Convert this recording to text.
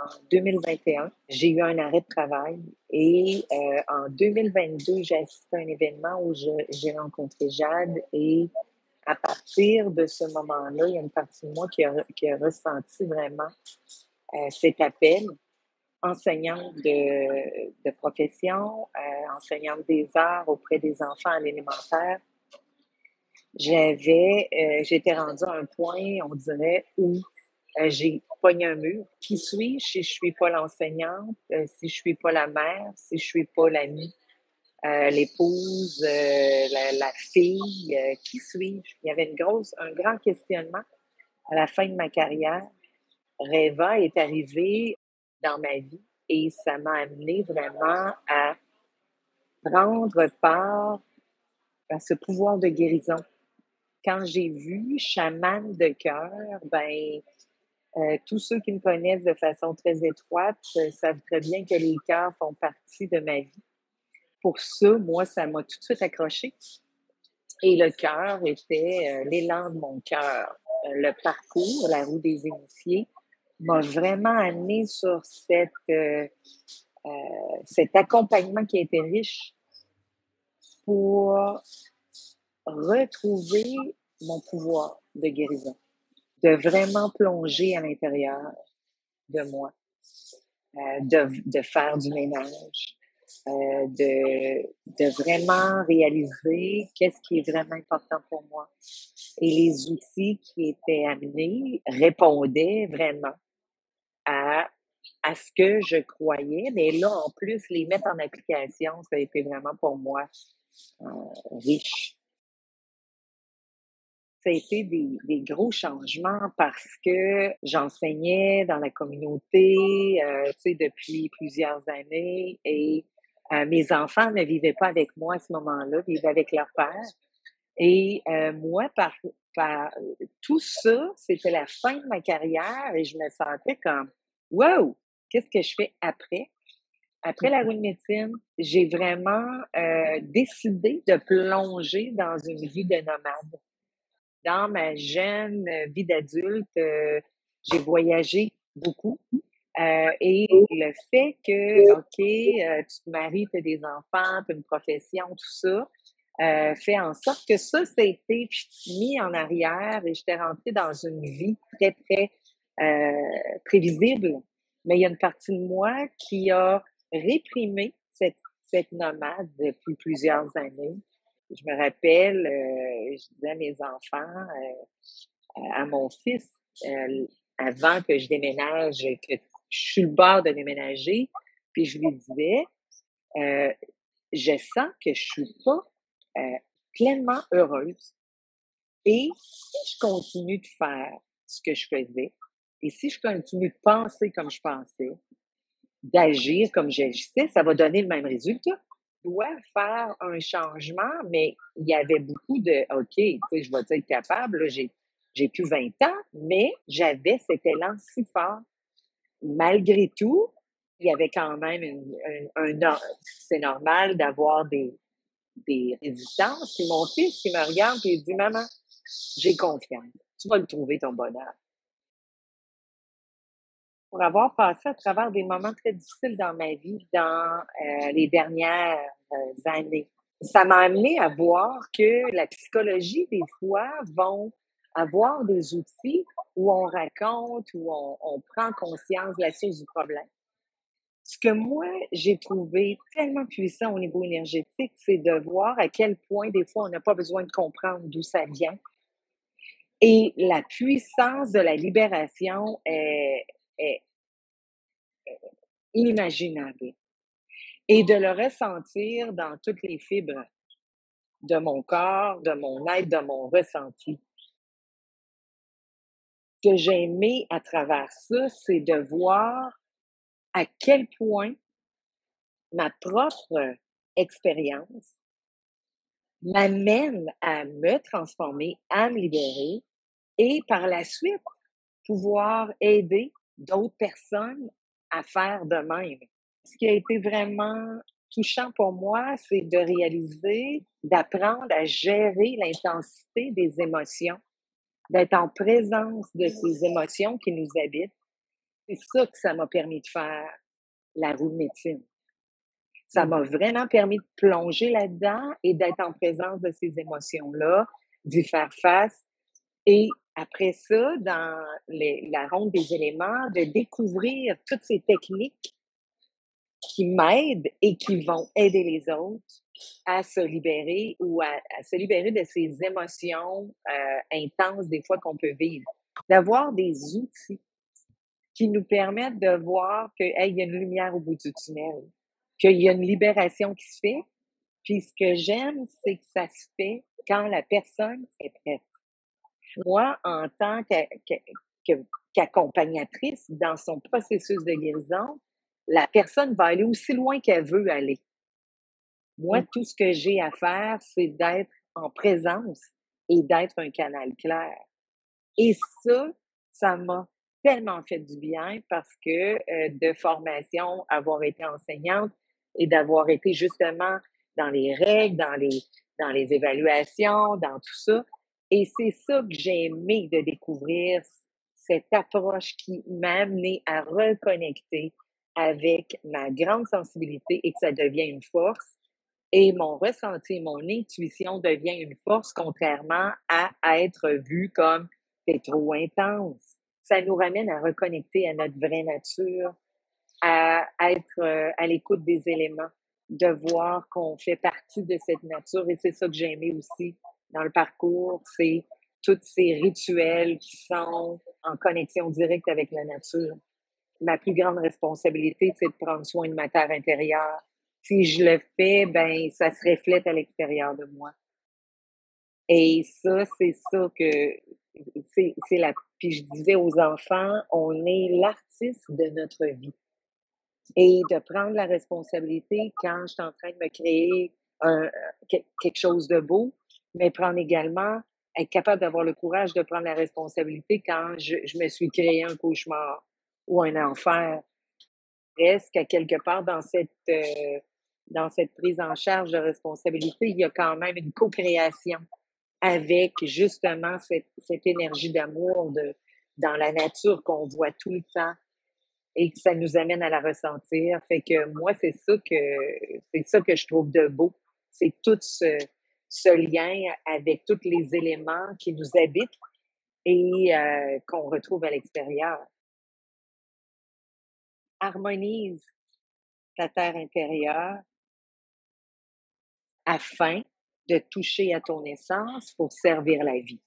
en 2021. J'ai eu un arrêt de travail et en 2022, j'ai assisté à un événement où j'ai rencontré Jade et à partir de ce moment-là, il y a une partie de moi qui a ressenti vraiment cet appel. Enseignante de profession, enseignante des arts auprès des enfants à l'élémentaire, j'étais rendue à un point, on dirait, où j'ai pogné un mur. Qui suis-je si je suis pas l'enseignante, si je suis pas la mère, si je suis pas l'amie, l'épouse, la fille, qui suis-je? Il y avait un grand questionnement à la fin de ma carrière. Reva est arrivé dans ma vie et ça m'a amené vraiment à prendre part à ce pouvoir de guérison. Quand j'ai vu chamane de cœur, tous ceux qui me connaissent de façon très étroite savent très bien que les cœurs font partie de ma vie. Pour ça, moi, ça m'a tout de suite accroché. Et le cœur était l'élan de mon cœur. Le parcours, la roue des initiés, m'a vraiment amené sur cet accompagnement qui a été riche pour retrouver mon pouvoir de guérison, de vraiment plonger à l'intérieur de moi, de faire du ménage, de vraiment réaliser qu'est-ce qui est vraiment important pour moi. Et les outils qui étaient amenés répondaient vraiment à, à ce que je croyais, mais là, en plus, les mettre en application, ça a été vraiment pour moi euh, riche. Ça a été des gros changements parce que j'enseignais dans la communauté, depuis plusieurs années et mes enfants ne vivaient pas avec moi à ce moment-là, vivaient avec leur père. Et moi, par tout ça, c'était la fin de ma carrière et je me sentais comme wow, qu'est-ce que je fais après? Après la roue de médecine, j'ai vraiment décidé de plonger dans une vie de nomade. Dans ma jeune vie d'adulte, j'ai voyagé beaucoup. Et le fait que, OK, tu te maries, tu as des enfants, tu as une profession, tout ça, fait en sorte que ça a été mis en arrière et j'étais rentrée dans une vie très, très prévisible. Mais il y a une partie de moi qui a réprimé cette nomade depuis plusieurs années. Je me rappelle, je disais à mes enfants, à mon fils, avant que je déménage, que je suis le bord de déménager, puis je lui disais, euh, je sens que je suis pas pleinement heureuse. Et si je continue de faire ce que je faisais, et si je continue de penser comme je pensais, d'agir comme j'agissais, ça va donner le même résultat. Je dois faire un changement, mais il y avait beaucoup de OK, tu sais, je vais être capable, là, j'ai plus 20 ans, mais j'avais cet élan si fort. Malgré tout, il y avait quand même c'est normal d'avoir des résistances. Puis mon fils qui me regarde et il dit maman, j'ai confiance. Tu vas le trouver ton bonheur. Pour avoir passé à travers des moments très difficiles dans ma vie dans les dernières années. Ça m'a amené à voir que la psychologie, des fois, vont avoir des outils où on raconte, où on prend conscience de la source du problème. Ce que moi, j'ai trouvé tellement puissant au niveau énergétique, c'est de voir à quel point, des fois, on n'a pas besoin de comprendre d'où ça vient. Et la puissance de la libération est inimaginable. Et de le ressentir dans toutes les fibres de mon corps, de mon être, de mon ressenti. Ce que j'ai aimé à travers ça, c'est de voir à quel point ma propre expérience m'amène à me transformer, à me libérer et par la suite pouvoir aider d'autres personnes à faire de même. Ce qui a été vraiment touchant pour moi, c'est de réaliser, d'apprendre à gérer l'intensité des émotions, d'être en présence de ces émotions qui nous habitent C'est ça que ça m'a permis de faire, la roue de médecine. Ça Mmh. m'a vraiment permis de plonger là-dedans et d'être en présence de ces émotions-là, d'y faire face et après ça, dans la ronde des éléments, de découvrir toutes ces techniques qui m'aident et qui vont aider les autres à se libérer ou à se libérer de ces émotions, intenses des fois qu'on peut vivre. D'avoir des outils qui nous permettent de voir que, hey, il y a une lumière au bout du tunnel, qu'il y a une libération qui se fait. Puis ce que j'aime, c'est que ça se fait quand la personne est prête. Moi, en tant que qu'accompagnatrice dans son processus de guérison, la personne va aller aussi loin qu'elle veut aller. Moi, Mmh. tout ce que j'ai à faire, c'est d'être en présence et d'être un canal clair. Et ça m'a tellement fait du bien parce que, de formation, avoir été enseignante et d'avoir été justement dans les règles, dans les évaluations, dans tout ça. Et c'est ça que j'ai aimé de découvrir, cette approche qui m'a amenée à reconnecter avec ma grande sensibilité et que ça devient une force et mon ressenti, mon intuition devient une force contrairement à être vu comme: «C'est trop intense». Ça nous ramène à reconnecter à notre vraie nature, à être, à l'écoute des éléments, de voir qu'on fait partie de cette nature et c'est ça que j'ai aimé aussi dans le parcours, c'est tous ces rituels qui sont en connexion directe avec la nature. Ma plus grande responsabilité, c'est de prendre soin de ma terre intérieure. Si je le fais, ben, ça se reflète à l'extérieur de moi. Et ça, c'est ça que c'est la puis je disais aux enfants, on est l'artiste de notre vie et de prendre la responsabilité quand je suis en train de me créer un quelque chose de beau, mais prendre également être capable d'avoir le courage de prendre la responsabilité quand je me suis créé un cauchemar ou un enfer. Reste qu'à quelque part dans cette prise en charge de responsabilité, il y a quand même une co-création avec justement cette énergie d'amour dans la nature qu'on voit tout le temps et que ça nous amène à la ressentir. Fait que moi, c'est ça que je trouve de beau. C'est tout ce lien avec tous les éléments qui nous habitent et qu'on retrouve à l'extérieur. Harmonise ta terre intérieure afin de toucher à ton essence pour servir la vie.